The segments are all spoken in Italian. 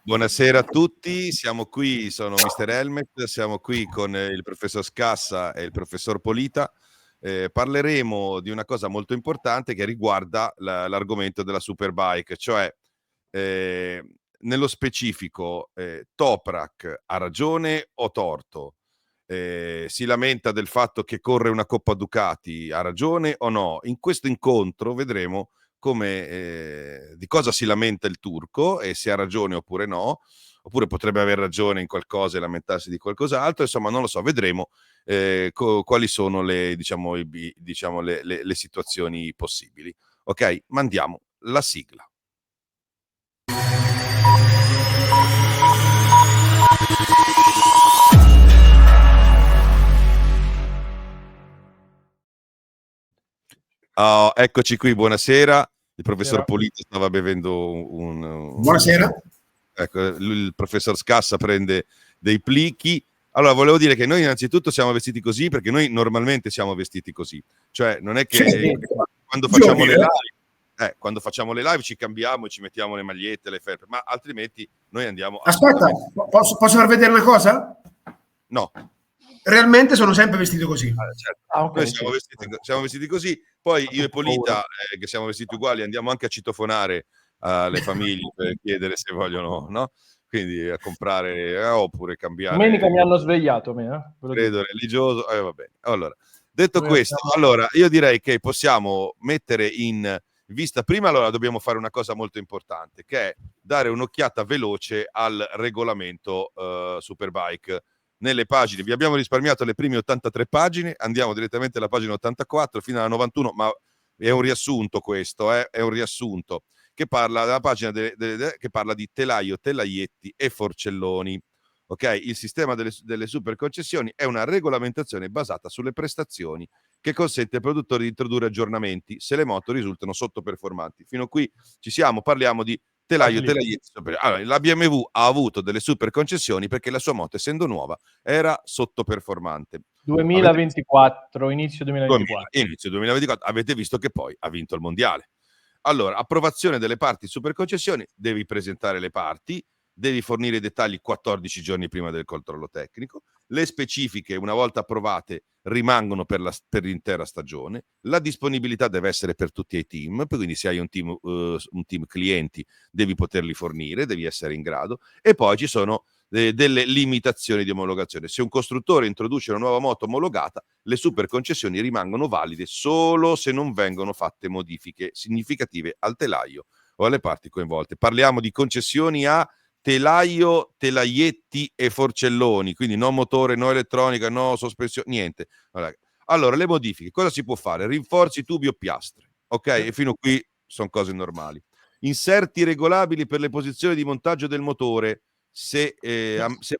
Buonasera a tutti, siamo qui, sono Mr. Helmet, siamo qui con il professor Scassa e il professor Polita. Parleremo di una cosa molto importante che riguarda l'argomento della Superbike, cioè nello specifico Toprak ha ragione o torto? Si lamenta del fatto che corre una Coppa Ducati, ha ragione o no? In questo incontro vedremo di cosa si lamenta il turco e se ha ragione oppure no, oppure potrebbe aver ragione in qualcosa e lamentarsi di qualcos'altro, insomma non lo so, vedremo quali sono le situazioni possibili. Ok, mandiamo la sigla. Oh, eccoci qui, buonasera. Il professor Polito stava bevendo Buonasera. Ecco, il professor Scassa prende dei plichi. Allora, volevo dire che noi innanzitutto siamo vestiti così perché noi normalmente siamo vestiti così. Cioè, non è che quando facciamo le live ci cambiamo e ci mettiamo le magliette, le felpe, ma altrimenti noi andiamo... Aspetta, posso far vedere una cosa? No. Realmente sono sempre vestito così. Certo. Okay, noi siamo vestiti così, poi io e Polita, che siamo vestiti uguali, andiamo anche a citofonare alle famiglie per chiedere se vogliono, no? Quindi a comprare oppure cambiare. Domenica mi hanno svegliato me, credo religioso, va bene. Allora, detto questo, allora io direi che possiamo mettere in vista prima, allora dobbiamo fare una cosa molto importante, che è dare un'occhiata veloce al regolamento Superbike. Nelle pagine, vi abbiamo risparmiato le prime 83 pagine, andiamo direttamente alla pagina 84 fino alla 91, ma è un riassunto questo, è un riassunto che parla della pagina che parla di telaio, telaietti e forcelloni. Ok, il sistema delle super concessioni è una regolamentazione basata sulle prestazioni che consente ai produttori di introdurre aggiornamenti se le moto risultano sottoperformanti. Fino a qui ci siamo, parliamo di telaio, telaietto. Allora, la BMW ha avuto delle super concessioni perché la sua moto, essendo nuova, era sottoperformante. 2024, inizio 2024. Inizio 2024, avete visto che poi ha vinto il mondiale. Allora, approvazione delle parti super concessioni, devi presentare le parti, devi fornire i dettagli 14 giorni prima del controllo tecnico, le specifiche una volta approvate rimangono per l'intera stagione, la disponibilità deve essere per tutti i team, quindi se hai un team clienti devi poterli fornire, devi essere in grado, e poi ci sono delle limitazioni di omologazione. Se un costruttore introduce una nuova moto omologata, le super concessioni rimangono valide solo se non vengono fatte modifiche significative al telaio o alle parti coinvolte. Parliamo di concessioni a telaio, telaietti e forcelloni, quindi no motore, no elettronica, no sospensione, niente. Allora, le modifiche, cosa si può fare? Rinforzi, tubi o piastre, ok? E fino qui sono cose normali. Inserti regolabili per le posizioni di montaggio del motore, se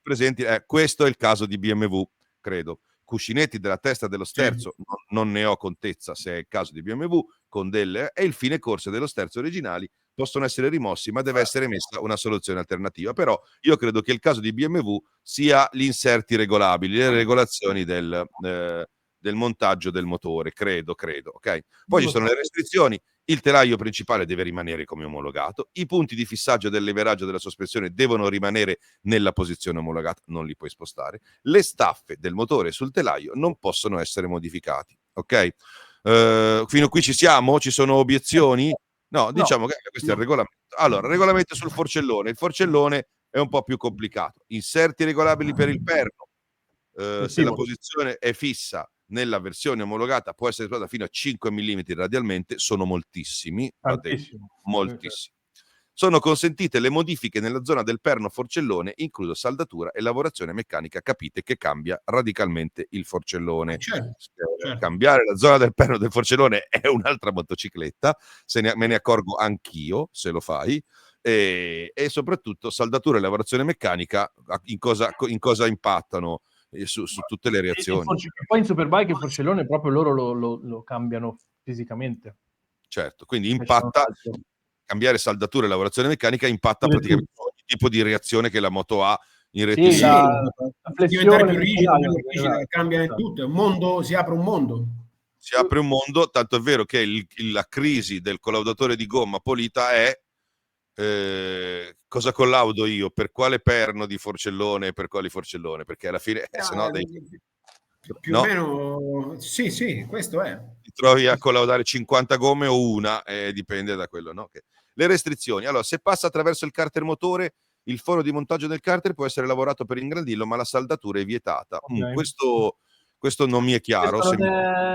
presenti, questo è il caso di BMW, credo. Cuscinetti della testa dello sterzo, non ne ho contezza se è il caso di BMW, e il fine corsa dello sterzo originali possono essere rimossi, ma deve essere messa una soluzione alternativa. Però io credo che il caso di BMW sia gli inserti regolabili, le regolazioni del montaggio del motore, credo, ok? Poi ci sono le restrizioni, il telaio principale deve rimanere come omologato, i punti di fissaggio del leveraggio della sospensione devono rimanere nella posizione omologata, non li puoi spostare, le staffe del motore sul telaio non possono essere modificati, ok? Fino a qui ci siamo? Ci sono obiezioni? No, diciamo che questo è il regolamento. Allora, regolamento sul forcellone. Il forcellone è un po' più complicato. Inserti regolabili per il perno. Se la posizione è fissa nella versione omologata può essere esplorata fino a 5 mm radialmente, sono moltissimi. Moltissimi. Sono consentite le modifiche nella zona del perno forcellone, incluso saldatura e lavorazione meccanica. Capite che cambia radicalmente il forcellone. Certo. Cambiare la zona del perno del forcellone è un'altra motocicletta, me ne accorgo anch'io se lo fai. E soprattutto saldatura e lavorazione meccanica in cosa impattano su tutte le reazioni. Poi in Superbike il forcellone proprio loro lo cambiano fisicamente. Certo, quindi impatta. Cambiare saldatura e lavorazione meccanica impatta praticamente ogni tipo di reazione che la moto ha in rettilineo. Diventare più rigido, cambia tutto, è un mondo, si apre un mondo. Si apre un mondo, tanto è vero che la crisi del collaudatore di gomma Polita è cosa collaudo io? Per quale perno di Forcellone e per quali Forcellone? Perché alla fine, se no, più o meno, sì, questo è. Ti trovi a collaudare 50 gomme o una, dipende da quello, no? Le restrizioni. Allora, se passa attraverso il carter motore, il foro di montaggio del carter può essere lavorato per ingrandirlo, ma la saldatura è vietata. Okay. Questo non mi è chiaro.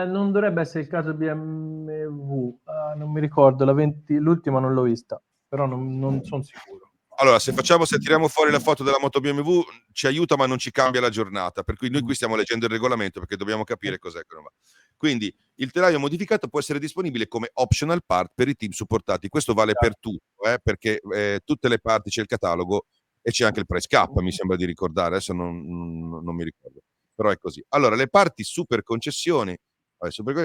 Non dovrebbe essere il caso BMW. Non mi ricordo, l'ultima non l'ho vista, però non sono sicuro. Allora, se tiriamo fuori la foto della moto BMW, ci aiuta ma non ci cambia la giornata, per cui noi qui stiamo leggendo il regolamento perché dobbiamo capire cos'è che non va. Quindi il telaio modificato può essere disponibile come optional part per i team supportati. Questo vale per tutto, perché tutte le parti c'è il catalogo e c'è anche il price cap, mi sembra di ricordare, adesso non mi ricordo, però è così. Allora, le parti super concessioni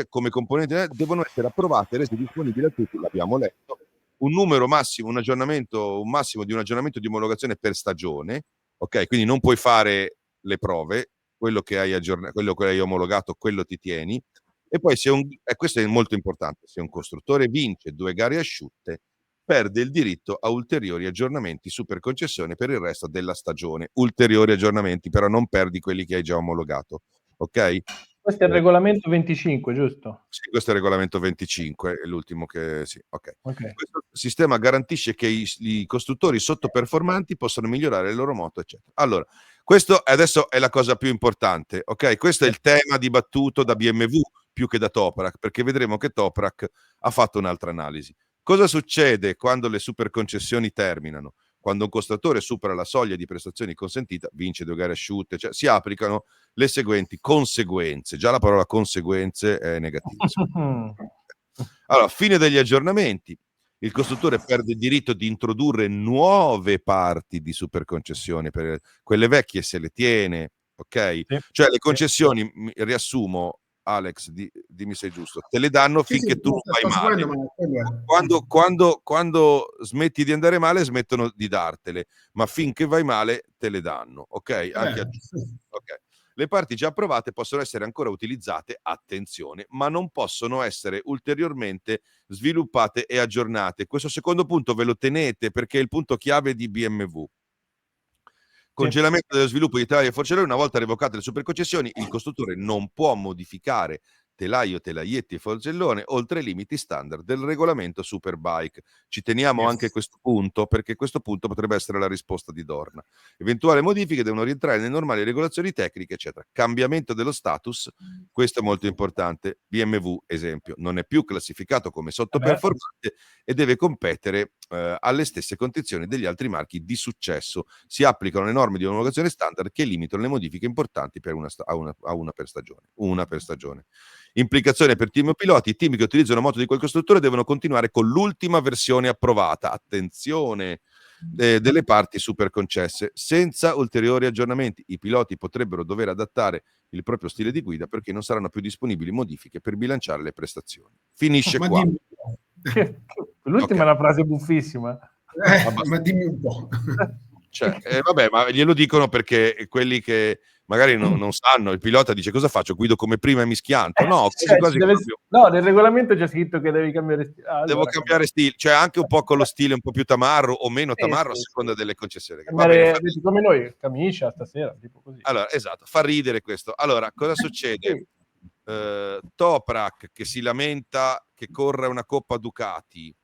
come componenti devono essere approvate e rese disponibili a tutti, l'abbiamo letto. Un massimo di un aggiornamento di omologazione per stagione, ok? Quindi non puoi fare le prove, quello che hai omologato, quello ti tieni. E poi questo è molto importante, se un costruttore vince 2 gare asciutte, perde il diritto a ulteriori aggiornamenti super concessione per il resto della stagione. Ulteriori aggiornamenti, però non perdi quelli che hai già omologato, ok? Questo è il regolamento 25, giusto? Sì, questo è il regolamento 25, è l'ultimo che sì, ok. Okay. Questo sistema garantisce che i costruttori sottoperformanti possano migliorare le loro moto, eccetera. Allora, questo adesso è la cosa più importante, ok? Questo è il tema dibattuto da BMW più che da Toprak, perché vedremo che Toprak ha fatto un'altra analisi. Cosa succede quando le super concessioni terminano? Quando un costruttore supera la soglia di prestazioni consentita, vince 2 gare asciutte, cioè si applicano le seguenti conseguenze. Già la parola conseguenze è negativa. Allora, fine degli aggiornamenti. Il costruttore perde il diritto di introdurre nuove parti di superconcessioni, per quelle vecchie se le tiene, ok? Sì. Cioè le concessioni, riassumo, Alex, dimmi se è giusto, te le danno finché tu non vai male. Quando smetti di andare male, smettono di dartele, ma finché vai male te le danno, ok? Ok. Le parti già approvate possono essere ancora utilizzate, attenzione, ma non possono essere ulteriormente sviluppate e aggiornate. Questo secondo punto ve lo tenete perché è il punto chiave di BMW. Congelamento dello sviluppo di telaio e forcellone. Una volta revocate le superconcessioni, il costruttore non può modificare telaio, telaietti e forcellone oltre i limiti standard del regolamento Superbike. Ci teniamo anche a questo punto, perché questo punto potrebbe essere la risposta di Dorna. Eventuali modifiche devono rientrare nelle normali regolazioni tecniche, eccetera. Cambiamento dello status, questo è molto importante. BMW, esempio, non è più classificato come sottoperformante e deve competere alle stesse condizioni degli altri marchi di successo. Si applicano le norme di omologazione standard che limitano le modifiche importanti per una per stagione. Una per stagione. Implicazione per team o piloti. I team che utilizzano moto di quel costruttore devono continuare con l'ultima versione approvata. Attenzione, delle parti super concesse, senza ulteriori aggiornamenti. I piloti potrebbero dover adattare il proprio stile di guida perché non saranno più disponibili modifiche per bilanciare le prestazioni. Finisce qua. L'ultima è una frase buffissima. Ma dimmi un po'. Cioè, vabbè, ma glielo dicono perché quelli che magari non sanno, il pilota dice cosa faccio? Guido come prima e mi schianto? No, quasi no, nel regolamento c'è scritto che devi cambiare stile. Devo cambiare stile, cioè anche un po' con lo stile un po' più tamarro o meno tamarro a seconda delle concessioni. Come noi, camicia stasera, tipo così. Allora, esatto, fa ridere questo. Allora, cosa succede? Toprak che si lamenta che corra una Coppa Ducati.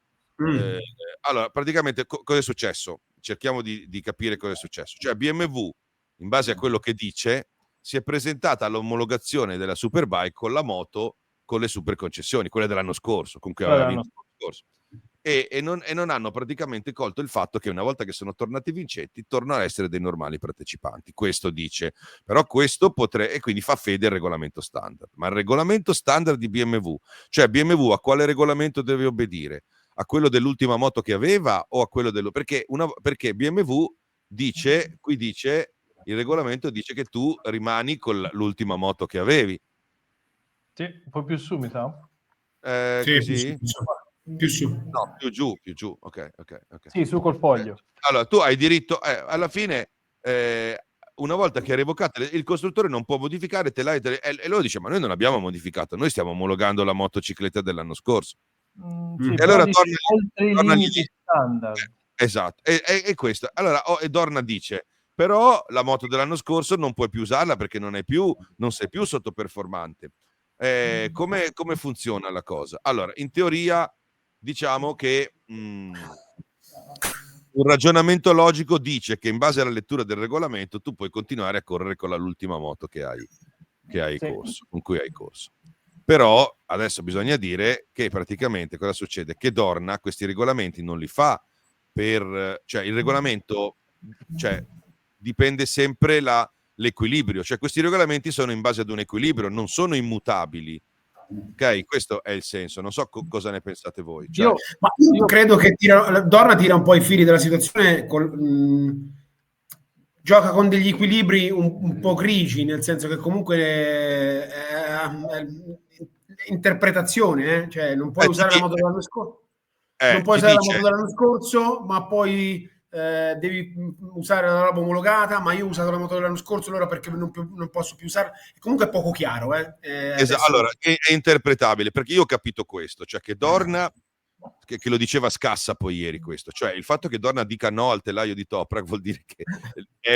Allora, praticamente cosa è successo? Cerchiamo di capire cosa è successo. Cioè BMW, in base a quello che dice, si è presentata all'omologazione della Superbike con la moto con le super concessioni, quelle dell'anno scorso, comunque aveva vinto l'anno scorso. E non hanno praticamente colto il fatto che una volta che sono tornati vincenti tornano a essere dei normali partecipanti. Questo dice, però questo e quindi fa fede al regolamento standard. Ma il regolamento standard di BMW, cioè BMW a quale regolamento deve obbedire? A quello dell'ultima moto che aveva o a quello perché BMW dice, il regolamento dice che tu rimani con l'ultima moto che avevi. Sì, un po' più su, mi sa. Sì, così? Più su. No, più giù. Ok. Sì, su col foglio. Allora, tu hai diritto, alla fine, una volta che hai revocato, il costruttore non può modificare e loro dice, ma noi non abbiamo modificato, noi stiamo omologando la motocicletta dell'anno scorso. Sì, e allora oltre i limiti standard. Esatto, è questo. Allora, e Dorna dice, però la moto dell'anno scorso non puoi più usarla perché non sei più sottoperformante. Come funziona la cosa? Allora, in teoria, diciamo che un ragionamento logico dice che in base alla lettura del regolamento tu puoi continuare a correre con l'ultima moto che hai corso, con cui hai corso. Però adesso bisogna dire che praticamente cosa succede? Che Dorna questi regolamenti non li fa cioè il regolamento, cioè, dipende sempre l'equilibrio, cioè questi regolamenti sono in base ad un equilibrio, non sono immutabili. Ok, questo è il senso. Non so cosa ne pensate voi. Cioè, io credo che Dorna tira un po' i fili della situazione, gioca con degli equilibri un po' grigi, nel senso che comunque è interpretazione, cioè non puoi usare la moto dell'anno scorso. Non puoi usare la moto dell'anno scorso, ma poi devi usare la roba omologata, ma io ho usato la moto dell'anno scorso, allora perché non posso più usarla? Comunque è poco chiaro. Esatto, allora, è interpretabile, perché io ho capito questo, cioè che Dorna, che lo diceva Scassa poi ieri questo, cioè il fatto che Dorna dica no al telaio di Toprak vuol dire che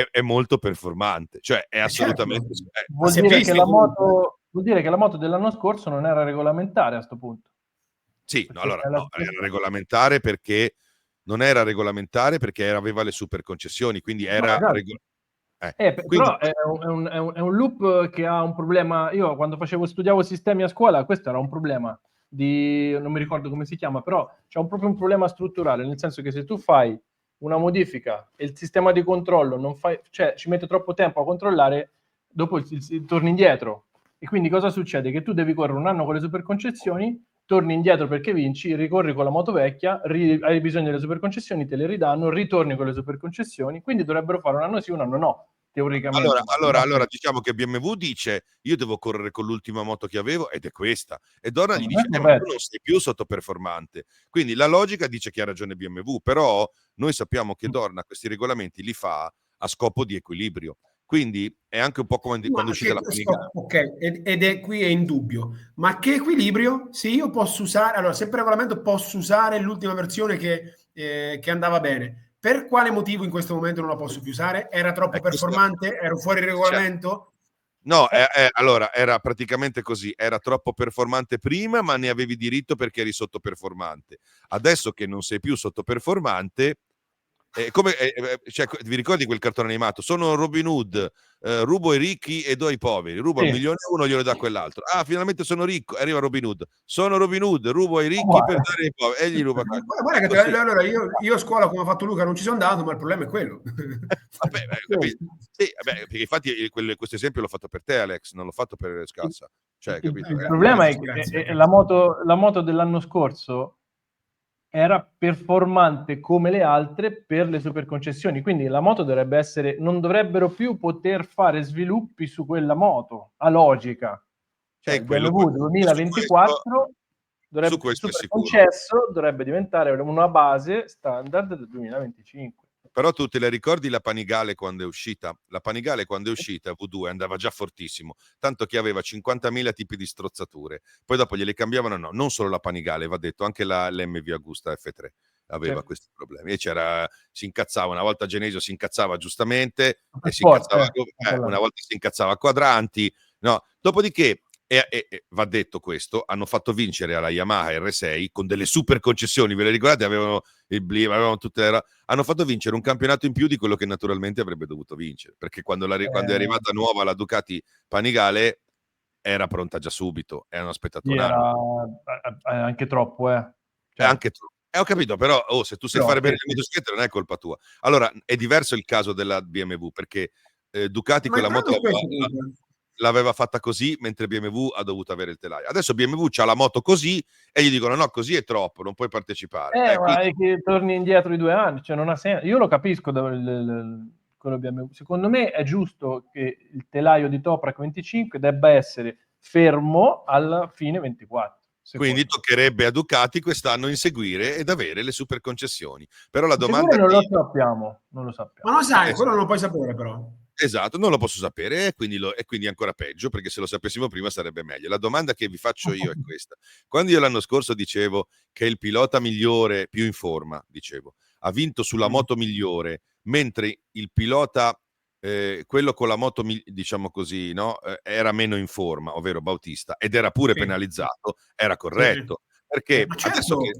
è molto performante, cioè è assolutamente... Certo. Vuol dire che la moto dell'anno scorso non era regolamentare a sto punto. Sì, no, allora no, era regolamentare perché non era regolamentare perché aveva le super concessioni, quindi era però è un loop che ha un problema. Io quando studiavo sistemi a scuola, questo era un problema non mi ricordo come si chiama, però c'è proprio un problema strutturale, nel senso che se tu fai una modifica e il sistema di controllo ci mette troppo tempo a controllare, dopo torni indietro. E quindi cosa succede? Che tu devi correre un anno con le super concessioni, torni indietro perché vinci, ricorri con la moto vecchia, hai bisogno delle super concessioni, te le ridanno, ritorni con le super concessioni, quindi dovrebbero fare un anno sì, un anno no, teoricamente. Allora diciamo che BMW dice io devo correre con l'ultima moto che avevo ed è questa, e Dorna gli dice ma tu non sei più sottoperformante, quindi la logica dice che ha ragione BMW, però noi sappiamo che Dorna questi regolamenti li fa a scopo di equilibrio. Quindi è anche un po' come quando è uscita la Panigale. Ok, ed è qui è in dubbio. Ma che equilibrio? Se io posso usare, allora, sempre regolamento posso usare l'ultima versione che andava bene. Per quale motivo in questo momento non la posso più usare? Era troppo performante? Ero fuori regolamento? No, allora era praticamente così, era troppo performante prima, ma ne avevi diritto perché eri sottoperformante. Adesso che non sei più sottoperformante, cioè, vi ricordi quel cartone animato? Sono Robin Hood, rubo ai ricchi e do ai poveri, rubo al milione e uno glielo dà quell'altro. Ah, finalmente sono ricco, arriva Robin Hood. Sono Robin Hood, rubo ai ricchi per dare ai poveri e gli ruba. Guarda che allora io a scuola, come ha fatto Luca, non ci sono andato, ma il problema è quello. Perché infatti questo esempio l'ho fatto per te, Alex, non l'ho fatto per Scassa. Cioè, capito? Il problema è che la moto dell'anno scorso era performante come le altre per le super concessioni, quindi la moto non dovrebbero più poter fare sviluppi su quella moto, a logica. Cioè il BMW 2024 dovrebbe diventare una base standard del 2025. Però tu te la ricordi la Panigale quando è uscita? La Panigale quando è uscita, V2, andava già fortissimo, tanto che aveva 50.000 tipi di strozzature. Poi dopo gliele cambiavano, no, non solo la Panigale, va detto, anche l'MV Agusta F3 aveva questi problemi. E si incazzava, una volta Genesio si incazzava giustamente, e una volta si incazzava a quadranti, no? Dopodiché, va detto questo, hanno fatto vincere alla Yamaha R6 con delle super concessioni, ve le ricordate? Avevano il Blim, avevano hanno fatto vincere un campionato in più di quello che naturalmente avrebbe dovuto vincere, perché quando è arrivata nuova la Ducati Panigale era pronta già subito, e hanno aspettato un anno. Era anche troppo, Cioè, anche troppo. Ho capito, però se tu sai fare bene le motociclette non è colpa tua. Allora, è diverso il caso della BMW, perché Ducati quella moto l'aveva fatta così, mentre BMW ha dovuto avere il telaio. Adesso BMW c'ha la moto così e gli dicono no, così è troppo, non puoi partecipare. Ma è che torni indietro di 2 anni, cioè non ha senso. Io lo capisco, quello BMW. Secondo me è giusto che il telaio di Toprak 25 debba essere fermo alla fine 24. Quindi toccherebbe a Ducati quest'anno inseguire ed avere le super concessioni. Però la domanda non lo sappiamo. Ma lo sai, quello non lo puoi sapere però. Esatto, non lo posso sapere, e quindi è ancora peggio, perché se lo sapessimo prima sarebbe meglio. La domanda che vi faccio io è questa. Quando io l'anno scorso dicevo che il pilota migliore, più in forma, dicevo, ha vinto sulla moto migliore, mentre il pilota, quello con la moto, diciamo così, no? Era meno in forma, ovvero Bautista, ed era pure penalizzato, era corretto. Perché adesso che...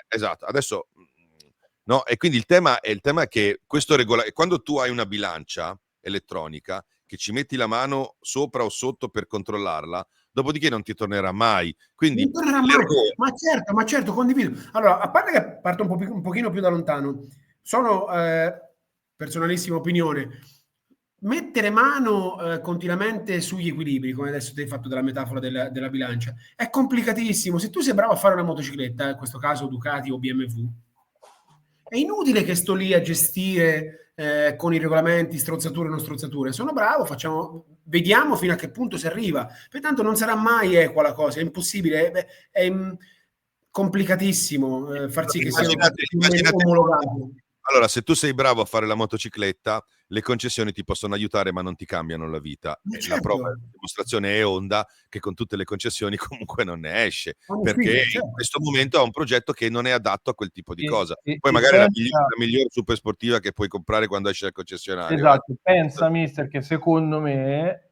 Esatto, adesso... No? E quindi il tema è che questo quando tu hai una bilancia elettronica che ci metti la mano sopra o sotto per controllarla, dopodiché non ti tornerà mai. Quindi non tornerà mai. Ma certo, condivido. Allora, a parte che parto un pochino più da lontano, sono personalissima opinione, mettere mano continuamente sugli equilibri, come adesso ti hai fatto della metafora della bilancia, è complicatissimo. Se tu sei bravo a fare una motocicletta, in questo caso Ducati o BMW, è inutile che sto lì a gestire con i regolamenti strozzature o non strozzature. Sono bravo, vediamo fino a che punto si arriva. Pertanto non sarà mai equa la cosa, è impossibile, è complicatissimo far sì che sia omologato. Allora, se tu sei bravo a fare la motocicletta, le concessioni ti possono aiutare, ma non ti cambiano la vita. Certo. La prova, la dimostrazione è Honda, che con tutte le concessioni comunque non ne esce, perché in questo momento ha un progetto che non è adatto a quel tipo di cosa. Poi magari è la miglior super sportiva che puoi comprare quando esce dal concessionario. Esatto, pensa, mister, che secondo me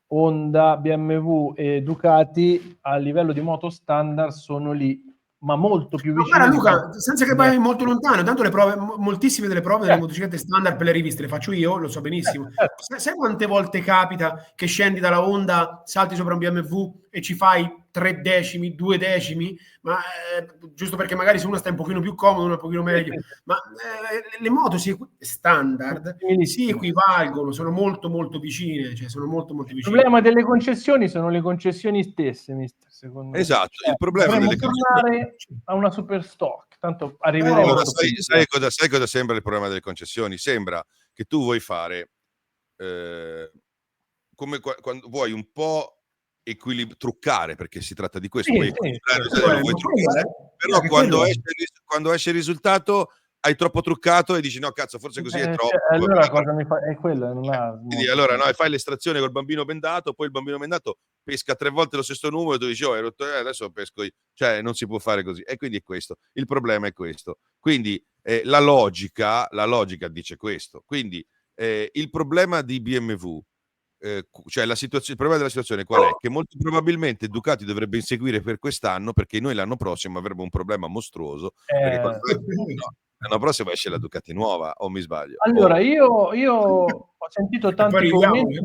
Honda, BMW e Ducati a livello di moto standard sono lì, ma molto più vicino. Guarda Luca, senza che vai molto lontano, tanto le prove, moltissime delle prove delle motociclette standard per le riviste le faccio io, lo so benissimo. Sai quante volte capita che scendi dalla Honda, salti sopra un BMW e ci fai 3 decimi, 2 decimi, ma giusto perché magari se una sta un pochino più comodo, una un pochino meglio, ma le moto standard si equivalgono, sono molto molto vicine, cioè sono molto molto vicine. Il problema delle concessioni sono le concessioni stesse, mister, secondo me. Esatto, il problema delle concessioni a una super stock, tanto arriveremo. Sai cosa sembra il problema delle concessioni? Sembra che tu vuoi fare come quando vuoi un po' truccare, perché si tratta di questo, però quando esce il risultato hai troppo truccato e dici no cazzo, forse così è troppo, allora cosa mi fa? È quella, non ha... Quindi allora no, fai l'estrazione col bambino bendato, poi il bambino bendato pesca 3 volte lo stesso numero e tu dici adesso pesco io. Cioè non si può fare così, e quindi è questo il problema, è questo. Quindi la logica dice questo. Quindi il problema di BMW, cioè il problema della situazione qual è? Che molto probabilmente Ducati dovrebbe inseguire per quest'anno, perché noi l'anno prossimo avremo un problema mostruoso, perché l'anno prossimo esce la Ducati nuova, o mi sbaglio? Allora io ho sentito tanti commenti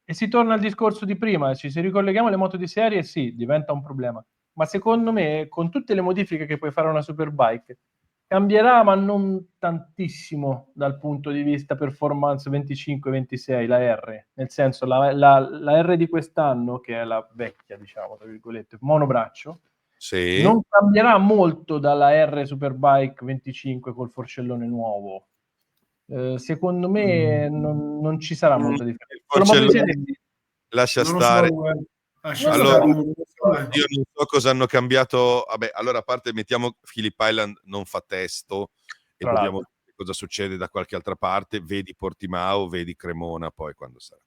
e si torna al discorso di prima, se ricolleghiamo le moto di serie sì, diventa un problema, ma secondo me con tutte le modifiche che puoi fare a una Superbike cambierà, ma non tantissimo dal punto di vista performance 25-26, la R, nel senso la R di quest'anno, che è la vecchia, diciamo, tra virgolette, monobraccio, sì, non cambierà molto dalla R Superbike 25 col forcellone nuovo. Secondo me non ci sarà molta differenza. Lascia stare. Allora, io non so cosa hanno cambiato. Vabbè, allora a parte mettiamo Phillip Island non fa testo e vediamo cosa succede da qualche altra parte, vedi Portimao, vedi Cremona poi quando sarà.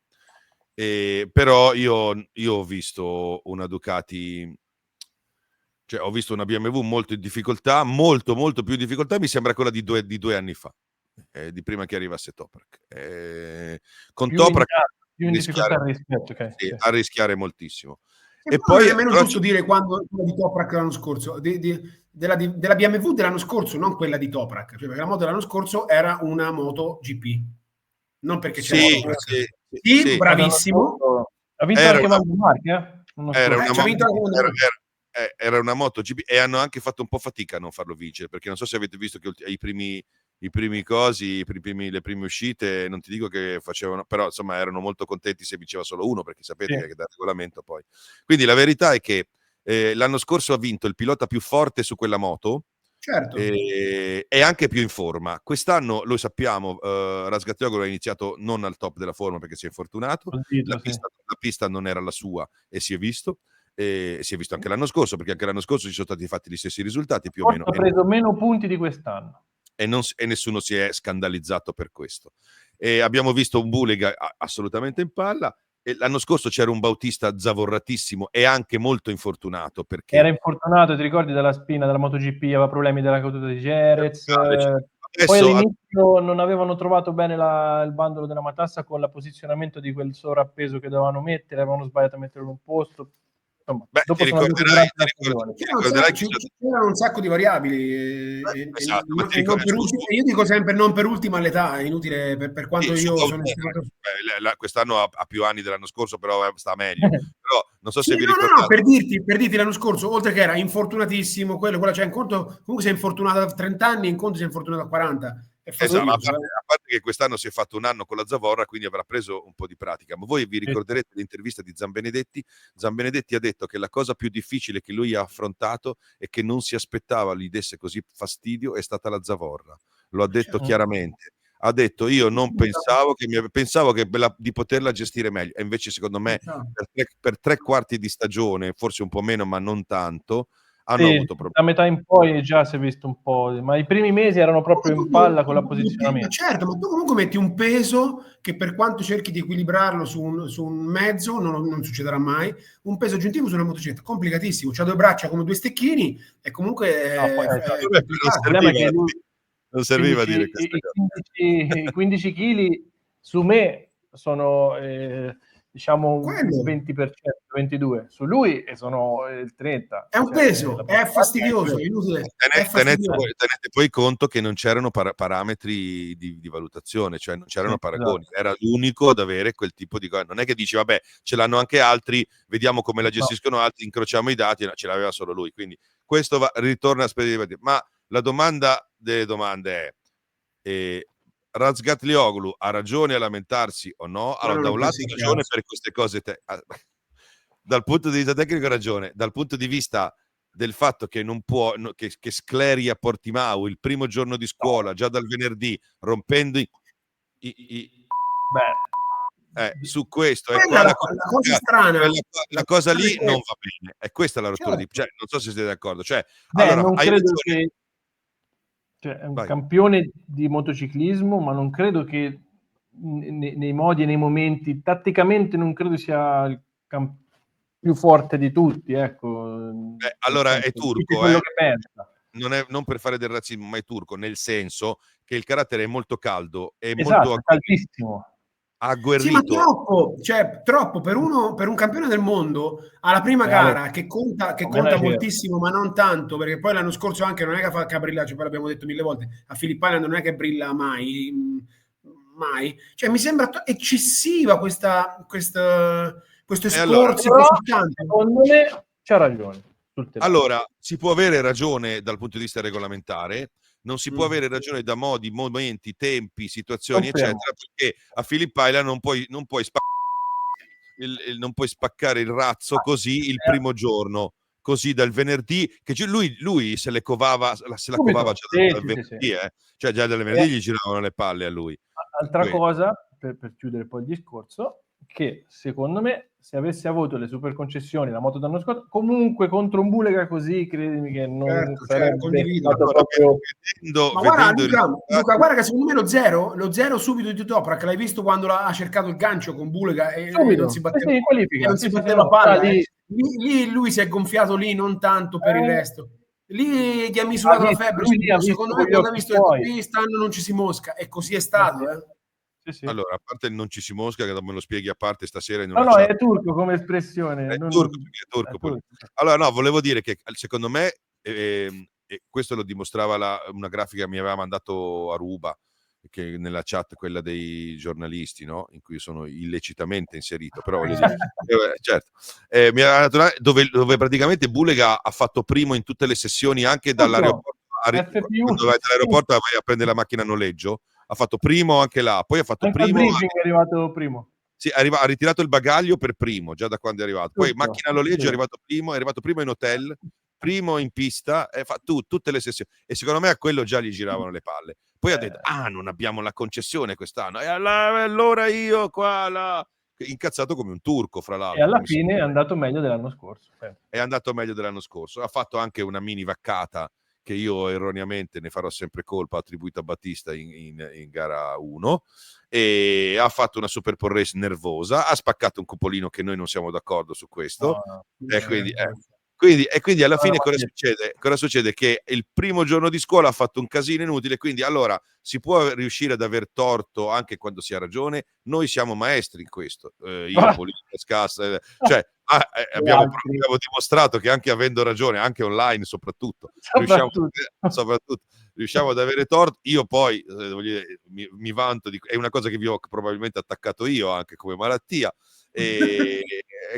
Però io ho visto una Ducati, cioè ho visto una BMW molto in difficoltà, molto più in difficoltà, mi sembra quella di due anni fa, di prima che arrivasse Toprak. Con Toprak a rischiare moltissimo. E poi è meno giusto dire quando di Toprak l'anno scorso, della BMW dell'anno scorso, non quella di Toprak, cioè perché la moto dell'anno scorso era una moto GP, non perché c'era sì, bravissimo. Ha vinto anche Valdemar, era una moto GP, e hanno anche fatto un po' fatica a non farlo vincere, perché non so se avete visto che le prime uscite, non ti dico che facevano, però insomma erano molto contenti se vinceva solo uno, perché sapete che da regolamento poi. Quindi la verità è che l'anno scorso ha vinto il pilota più forte su quella moto, certo, e anche più in forma. Quest'anno lo sappiamo, Razgatlioglu ha iniziato non al top della forma perché si è infortunato, la pista non era la sua e si è visto. Si è visto anche l'anno scorso, perché anche l'anno scorso ci sono stati fatti gli stessi risultati più o meno. Ha preso meno punti di quest'anno e nessuno si è scandalizzato per questo. Abbiamo visto un Bulega assolutamente in palla, e l'anno scorso c'era un Bautista zavorratissimo e anche molto infortunato, perché era infortunato, ti ricordi, dalla spina della MotoGP, aveva problemi della caduta di Jerez, Poi all'inizio non avevano trovato bene il bandolo della matassa con il posizionamento di quel sovrappeso che dovevano mettere, avevano sbagliato a metterlo in un posto. Insomma, dopo sono andati durante la stagione. C'erano un sacco di variabili. Esatto, io dico sempre non per ultima l'età, è inutile per quanto io sono stato... Quest'anno ha più anni dell'anno scorso, però sta meglio. Però non so se vi ricordate. No, per dirti l'anno scorso, oltre che era infortunatissimo, quella cioè in conto, comunque si è infortunato a 30 anni, in conto si è infortunato a 40. Esatto, a parte che quest'anno si è fatto un anno con la zavorra, quindi avrà preso un po' di pratica. Ma voi vi ricorderete l'intervista di Zambenedetti? Zambenedetti ha detto che la cosa più difficile che lui ha affrontato e che non si aspettava gli desse così fastidio è stata la zavorra. Lo ha detto chiaramente. Ha detto: io non pensavo di poterla gestire meglio, e invece secondo me per 3/4 di stagione, forse un po' meno ma non tanto, hanno avuto problemi. Da metà in poi già si è visto un po', ma i primi mesi erano proprio in palla con la posizionamento. Certo, ma tu comunque metti un peso che, per quanto cerchi di equilibrarlo su un mezzo, non succederà mai. Un peso aggiuntivo su una motocicletta, complicatissimo. C'ha 2 braccia come 2 stecchini e comunque non serviva a dire questa cosa. I 15 kg su me sono diciamo un 20%, 22%, su lui sono il 30%. È un peso, è fastidioso, inutile. Tenete poi conto che non c'erano parametri di valutazione, cioè non c'erano paragoni, era l'unico ad avere quel tipo di cosa. Non è che dici vabbè, ce l'hanno anche altri, vediamo come la gestiscono altri, incrociamo i dati, no, ce l'aveva solo lui. Quindi questo ritorna a spedire. Ma la domanda delle domande è: Razgatlioglu ha ragione a lamentarsi o no? Allora, da un lato ha ragione per queste cose, dal punto di vista tecnico ha ragione, dal punto di vista del fatto che non può, che scleri a Portimao il primo giorno di scuola, già dal venerdì, rompendo su questo è la cosa strana, la cosa lì non va bene, è questa la rottura di, cioè, non so se siete d'accordo, cioè, non credo che è un campione di motociclismo, ma non credo che nei modi e nei momenti tatticamente non credo sia il più forte di tutti, ecco. Allora è turco, quello che pensa. Non per fare del razzismo, ma è turco, nel senso che il carattere è molto caldo, è molto caldissimo, Sì, agguerrito. ma troppo per un campione del mondo alla prima gara che conta moltissimo, ma non tanto, perché poi l'anno scorso anche non è che brilla, cioè, poi l'abbiamo detto 1000 volte, a Phillip Island non è che brilla mai, cioè mi sembra eccessiva questo esporsi così tanto. Secondo me c'ha ragione. Allora, si può avere ragione dal punto di vista regolamentare, non si può avere ragione da modi, momenti, tempi, situazioni, eccetera, perché a Phillip Island non puoi spaccare il razzo così il primo giorno, così dal venerdì, che lui se la covava già dal venerdì, cioè già dal venerdì gli giravano le palle a lui. Altra cosa, per chiudere poi il discorso, che secondo me se avesse avuto le super concessioni la moto dell'anno scorso, comunque contro un Bulega così, credimi che non sarebbe stato proprio... Ma guarda, Luca, guarda che secondo me lo zero subito di Toprak, l'hai visto quando ha cercato il gancio con Bulega e non si batteva palla. Lì lui si è gonfiato lì, non tanto per il resto. Lì gli ha misurato la febbre. Secondo me quando ha visto che quest'anno non ci si mosca, e così è stato. Sì. Allora, a parte il non ci si mosca, che me lo spieghi a parte stasera in una chat. È turco come espressione. È turco. Allora, no, volevo dire che secondo me, questo lo dimostrava una grafica che mi aveva mandato Aruba, che nella chat, quella dei giornalisti, no? In cui sono illecitamente inserito, però voglio dire, certo, mi aveva dato dove praticamente Bulega ha fatto primo in tutte le sessioni, anche dall'aeroporto. Quando vai dall'aeroporto vai a prendere la macchina a noleggio, ha fatto primo anche là, poi ha fatto anche primo. È arrivato primo. Sì, ha ritirato il bagaglio per primo, già da quando è arrivato. Poi macchina a noleggio è arrivato primo in hotel, primo in pista, fa tutte le sessioni. E secondo me a quello già gli giravano le palle. Poi ha detto, non abbiamo la concessione quest'anno. E allora io qua, là... Incazzato come un turco, fra l'altro. E alla fine è andato meglio dell'anno scorso. È andato meglio dell'anno scorso. Ha fatto anche una mini vaccata, che io erroneamente ne farò sempre colpa, attribuita a Battista in gara 1, e ha fatto una super race nervosa, ha spaccato un cupolino che noi non siamo d'accordo su questo, quindi quindi alla fine cosa succede? Cosa succede? Che il primo giorno di scuola ha fatto un casino inutile, quindi allora si può riuscire ad aver torto anche quando si ha ragione. Noi siamo maestri in questo, io, politica, Scassa, cioè abbiamo dimostrato che anche avendo ragione, anche online soprattutto. Riusciamo ad avere torto. Io poi mi vanto è una cosa che vi ho probabilmente attaccato io anche come malattia, e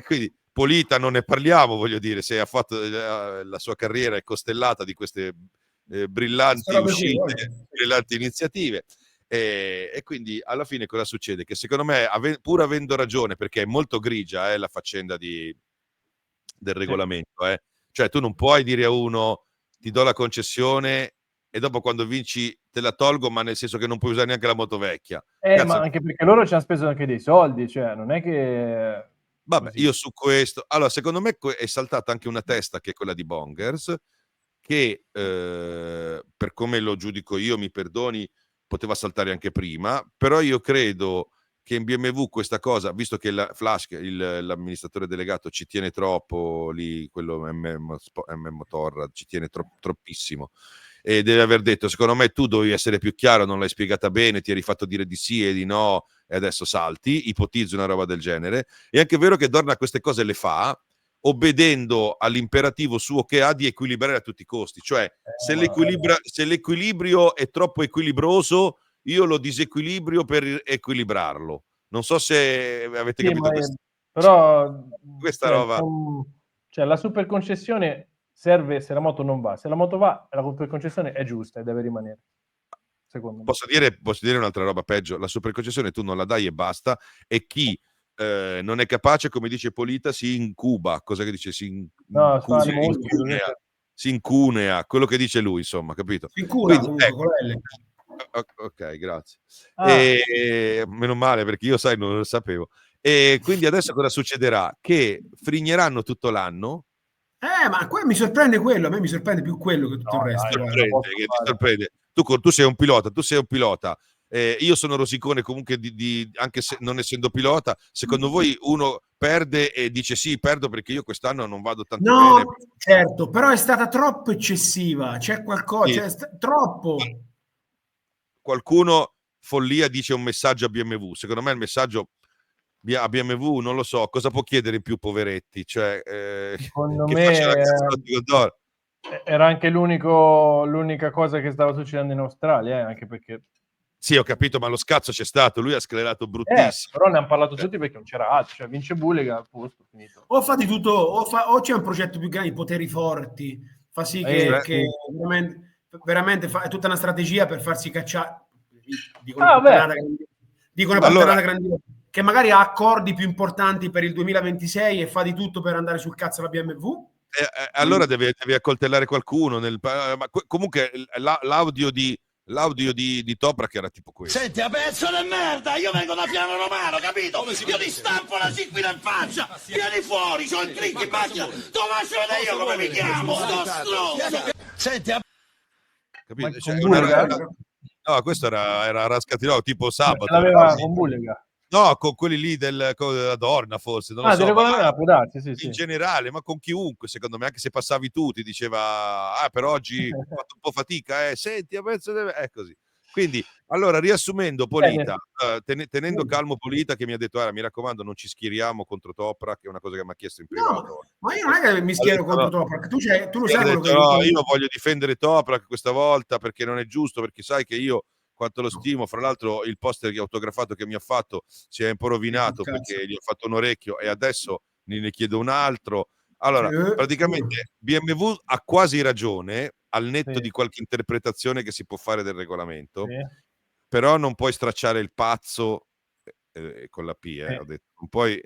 quindi Polita non ne parliamo, voglio dire, se ha fatto la sua carriera è costellata di queste brillanti uscite, brillanti iniziative, e quindi alla fine cosa succede? Che secondo me, pur avendo ragione, perché è molto grigia la faccenda del regolamento, cioè tu non puoi dire a uno ti do la concessione e dopo quando vinci te la tolgo, ma nel senso che non puoi usare neanche la moto vecchia. Ma anche perché loro ci hanno speso anche dei soldi, cioè non è che... Vabbè, io su questo... Allora, secondo me è saltata anche una testa, che è quella di Bongers, che per come lo giudico io, mi perdoni, poteva saltare anche prima, però io credo che in BMW questa cosa, visto che l'amministratore delegato ci tiene troppo, lì, quello M Torra, ci tiene troppissimo, e deve aver detto, secondo me tu dovevi essere più chiaro, non l'hai spiegata bene, ti eri fatto dire di sì e di no e adesso salti, ipotizzo una roba del genere. È anche vero che Dorna queste cose le fa obbedendo all'imperativo suo che ha di equilibrare a tutti i costi, cioè se l'equilibrio è troppo equilibroso, io lo disequilibrio per equilibrarlo. Non so se avete capito questa roba. Cioè la super concessione serve se la moto non va, se la moto va la super concessione è giusta e deve rimanere, secondo me. Posso dire un'altra roba peggio? La super concessione tu non la dai e basta, e chi non è capace, come dice Polita, si incuba. Cosa che dice? Si incunea, quello che dice lui, insomma, capito? Si incura comunque, ok, grazie. Meno male, perché io non lo sapevo. E quindi adesso cosa succederà? Che frigneranno tutto l'anno. Ma mi sorprende quello, a me mi sorprende più quello che tutto il resto. Ti sorprende. Tu sei un pilota, io sono rosicone comunque anche se non essendo pilota. Secondo voi uno perde e dice sì, perdo perché io quest'anno non vado tanto bene? Certo, però è stata troppo eccessiva, c'è qualcosa, troppo. Qualcuno follia dice un messaggio a BMW, secondo me il messaggio a BMW non lo so, cosa può chiedere in più, poveretti, cioè secondo me era anche l'unica cosa che stava succedendo in Australia, anche perché sì, ho capito, ma lo scazzo c'è stato, lui ha sclerato bruttissimo. Però ne hanno parlato tutti perché non c'era altro, cioè vince Bulega, posto, finito. O fa di tutto, o c'è un progetto più grande, poteri forti, fa sì che veramente è tutta una strategia per farsi cacciare. Dicono una puttanata grandiosa, che magari ha accordi più importanti per il 2026 e fa di tutto per andare sul cazzo alla BMW. Allora devi accoltellare qualcuno ma comunque l'audio di Toprak era tipo questo. Senti, a pezzo di merda, io vengo da Piano Romano, capito? Io ti stampo la siquina in faccia, vieni fuori, c'ho il click in macchina, tu faccio vedere io come mi chiamo, sto stronzo. Senti, capito? No, questo era Rascatinò, tipo sabato. L'aveva con Bulega. No, con quelli lì della Dorna, forse. Non lo so, può darsi, sì. In generale, ma con chiunque, secondo me, anche se passavi tu, ti diceva, per oggi ho fatto un po' fatica, senti, a pezzo è così. Quindi, allora, riassumendo, Polita, tenendo calmo Polita, che mi ha detto, mi raccomando, non ci schieriamo contro Toprak, che è una cosa che mi ha chiesto in privato. No, ma io non è che mi schiero contro Toprak, tu lo sai quello che no, io voglio difendere Toprak questa volta, perché non è giusto, perché sai che io quanto lo stimo. Fra l'altro il poster autografato che mi ha fatto si è un po' rovinato perché gli ho fatto un orecchio e adesso ne chiedo un altro. Allora, praticamente BMW ha quasi ragione, al netto di qualche interpretazione che si può fare del regolamento, però non puoi stracciare il pazzo con la P, ho detto.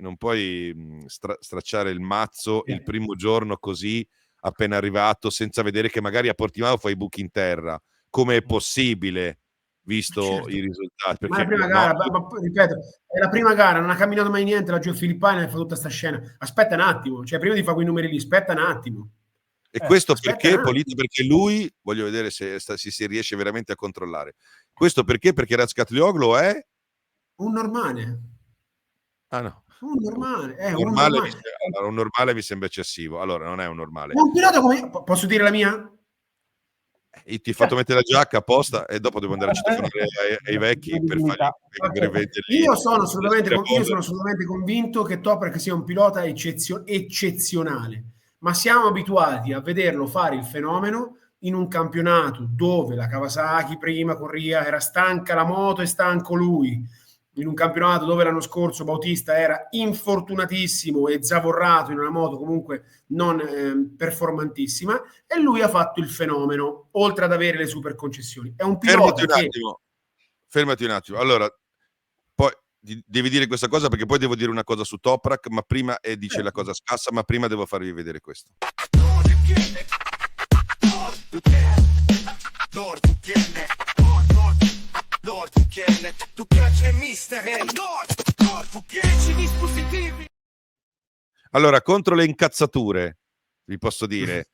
Non puoi stracciare il mazzo il primo giorno così, appena arrivato, senza vedere che magari a Portimao fai i buchi in terra. Come è possibile? Visto i risultati, perché ma la prima gara, ripeto, è la prima gara, non ha camminato mai niente la Gio Filippina e fa tutta sta scena. Aspetta un attimo, cioè prima di fare quei numeri lì, aspetta un attimo. E questo perché lui, voglio vedere se si riesce veramente a controllare. Questo perché Razgatlioglu è un normale. no. Un normale, Allora, un normale mi sembra eccessivo. Allora, non è un normale. Un pilota come... Posso dire la mia? Ti ho fatto mettere la giacca apposta e dopo devo andare a citofonare ai vecchi per fargli Io sono assolutamente convinto che Toprak sia un pilota eccezionale, ma siamo abituati a vederlo fare il fenomeno in un campionato dove la Kawasaki prima corria, era stanca la moto e stanco lui, in un campionato dove l'anno scorso Bautista era infortunatissimo e zavorrato in una moto comunque non performantissima, e lui ha fatto il fenomeno, oltre ad avere le super concessioni. È un pilota Fermati un attimo. Allora, poi devi dire questa cosa, perché poi devo dire una cosa su Toprak, ma prima dice la cosa scassa, ma prima devo farvi vedere questo. Allora, contro le incazzature, vi posso dire,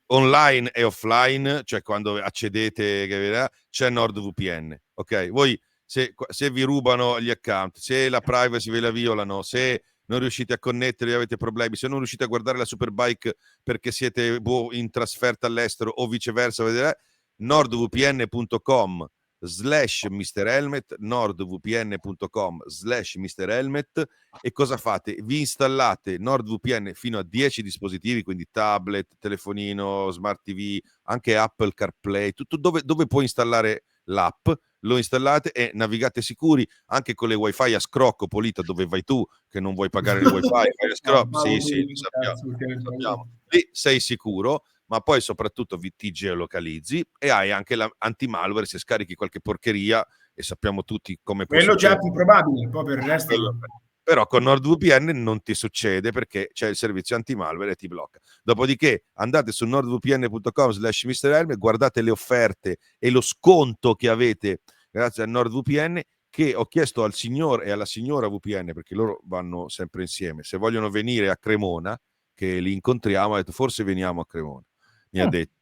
online e offline, cioè quando accedete, c'è NordVPN, ok? Voi se vi rubano gli account, se la privacy ve la violano, se non riuscite a connettervi, avete problemi, se non riuscite a guardare la Superbike perché siete in trasferta all'estero o viceversa, vedete, nordvpn.com/Mr. Helmet, nordvpn.com/Mr. Helmet, e cosa fate? Vi installate NordVPN fino a 10 dispositivi, quindi tablet, telefonino, smart TV, anche Apple CarPlay, tutto dove puoi installare l'app, lo installate e navigate sicuri anche con le wifi a scrocco, Polita, dove vai tu che non vuoi pagare le wifi a scrocco. Sì, lo sappiamo. Lì sei sicuro, ma poi soprattutto ti geolocalizzi e hai anche l'anti-malware se scarichi qualche porcheria, e sappiamo tutti come può quello succedere. Già più probabile, poi per il resto però con NordVPN non ti succede, perché c'è il servizio anti-malware e ti blocca. Dopodiché andate su nordvpn.com/Mr. Helmet, guardate le offerte e lo sconto che avete grazie a NordVPN, che ho chiesto al signor e alla signora VPN, perché loro vanno sempre insieme, se vogliono venire a Cremona, che li incontriamo, ha detto forse veniamo a Cremona. Mi ha detto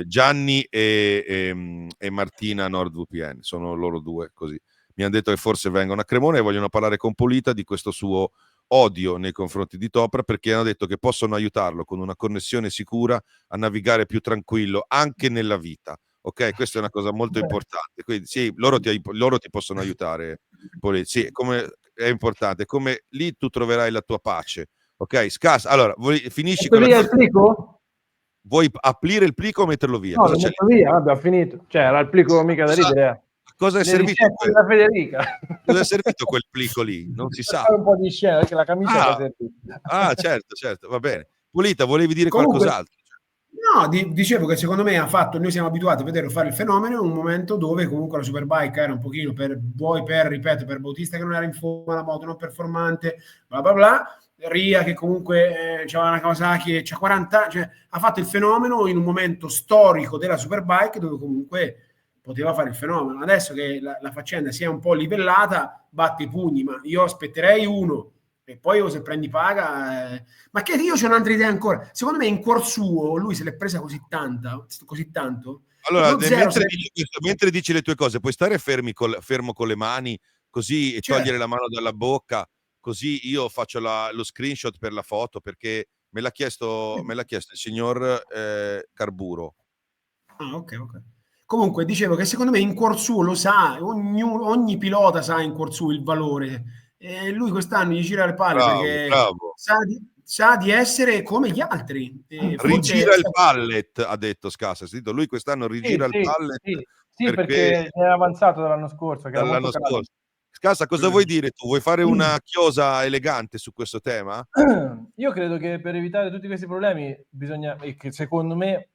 Gianni e Martina NordVPN, sono loro due, così. Mi hanno detto che forse vengono a Cremona e vogliono parlare con Polita di questo suo odio nei confronti di Toprak, perché hanno detto che possono aiutarlo con una connessione sicura a navigare più tranquillo anche nella vita. Ok, questa è una cosa molto importante. Quindi sì, loro ti possono aiutare. Sì, come è importante, come lì tu troverai la tua pace. Ok, Scas, allora finisci con via il plico? Vuoi aprire il plico o metterlo via? No, cosa c'è? Via, vabbè, ho finito. Cioè, era il plico mica da ridere. Cosa è servito? Federica. Cosa è servito quel plico lì? Non si sa. Un po' di scena, perché la camicia è servita. Certo, va bene. Polita, volevi dire qualcos'altro? No, dicevo che secondo me noi siamo abituati a vederlo fare il fenomeno in un momento dove comunque la Superbike era un pochino per Bautista che non era in forma, la moto non performante, bla bla bla, Ria che comunque c'aveva una Kawasaki, c'ha 40, cioè ha fatto il fenomeno in un momento storico della Superbike dove comunque poteva fare il fenomeno. Adesso che la faccenda si è un po' livellata, batte i pugni, ma io aspetterei uno e poi se prendi paga, ma che io c'ho un'altra idea ancora. Secondo me in cuor suo lui se l'è presa così tanto. Allora, mentre dici le tue cose, puoi stare fermo con le mani così e togliere la mano dalla bocca, così io faccio lo screenshot per la foto, perché me l'ha chiesto il signor Carburo. Ok. Comunque dicevo che secondo me in cuor suo lo sa, ogni pilota sa in cuor suo il valore. E lui quest'anno gli gira le palle perché sa di essere come gli altri. Rigira il pallet, ha detto Scassa. Lui quest'anno rigira il pallet. Sì, perché è avanzato dall'anno scorso. Scassa, cosa vuoi dire tu? Vuoi fare una chiosa elegante su questo tema? Io credo che per evitare tutti questi problemi bisogna, che secondo me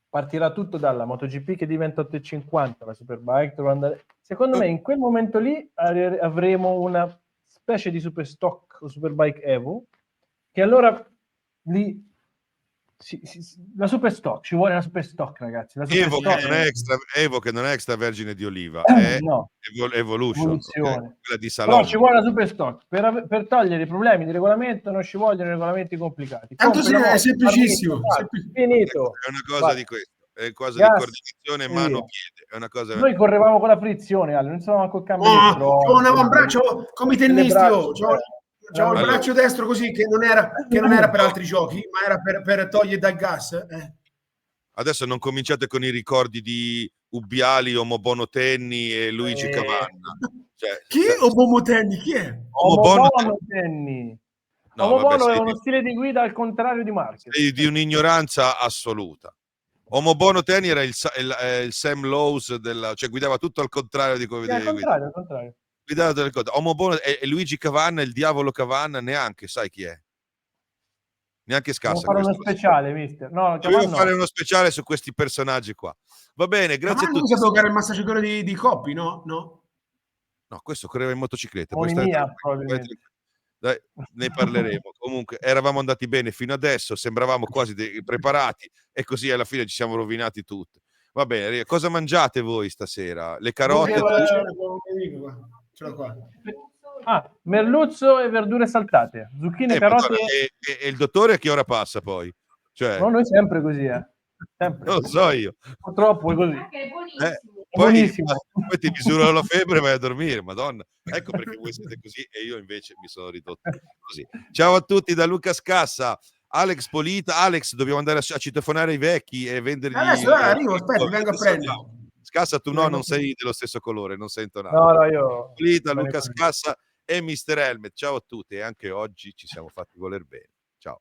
partirà tutto dalla MotoGP che diventa 8,50, la Superbike dovrà andare. Secondo me in quel momento lì avremo una specie di Superstock o Superbike Evo, che allora lì la Superstock, ci vuole la Superstock, ragazzi. La Evo che non è extravergine di oliva, è Evolution, okay? Quella di Salone. Però ci vuole la Superstock per togliere i problemi di regolamento, non ci vogliono regolamenti complicati. Tanto è semplicissimo. Finito. È una cosa di questo, è una cosa di coordinazione mano-piede. È una cosa... Noi correvamo con la frizione, non stavamo col cambio. C'ho un avambraccio come i tennisti. C'avevo il braccio destro così che non era per altri giochi, ma era per togliere dal gas. Adesso non cominciate con i ricordi di Ubbiali, Omobono Tenni e Luigi Cavanna. Cioè, Chi? Omobono Tenni? Chi è? Omobono Tenni. No, Omobono è uno stile di guida al contrario di Marquez. Di un'ignoranza assoluta. Omobono Tenni era il Sam Lowe's cioè guidava tutto al contrario di come vedevi. Al contrario. Omobono e Luigi Cavanna, il diavolo Cavanna, neanche sai chi è. Neanche scassa. Devo fare uno speciale, mister. No, devo fare uno speciale su questi personaggi qua. Va bene, grazie a tutti. Non sapevo che era il massaggiatore di Coppi, no? No, questo correva in motocicletta. Probabilmente. Dai, ne parleremo. Comunque eravamo andati bene fino adesso, sembravamo quasi preparati e così alla fine ci siamo rovinati tutti. Va bene, cosa mangiate voi stasera? Le carote? Ce l'ho qua. Merluzzo e verdure saltate, zucchine, carote. E il dottore a che ora passa poi? Cioè... No, noi sempre così, sempre. Non lo so io. Purtroppo è così. Poi ti misurano la febbre e vai a dormire, madonna. Ecco perché voi siete così e io invece mi sono ridotto così. Ciao a tutti da Luca Scassa, Alex Polita. Alex, dobbiamo andare a citofonare i vecchi e vendergli... Adesso arrivo, aspetta, vengo a prendere. Scassa, tu non sei dello stesso colore, non sento nada. No, io... Polita, Luca Scassa e Mr. Helmet. Ciao a tutti e anche oggi ci siamo fatti voler bene. Ciao.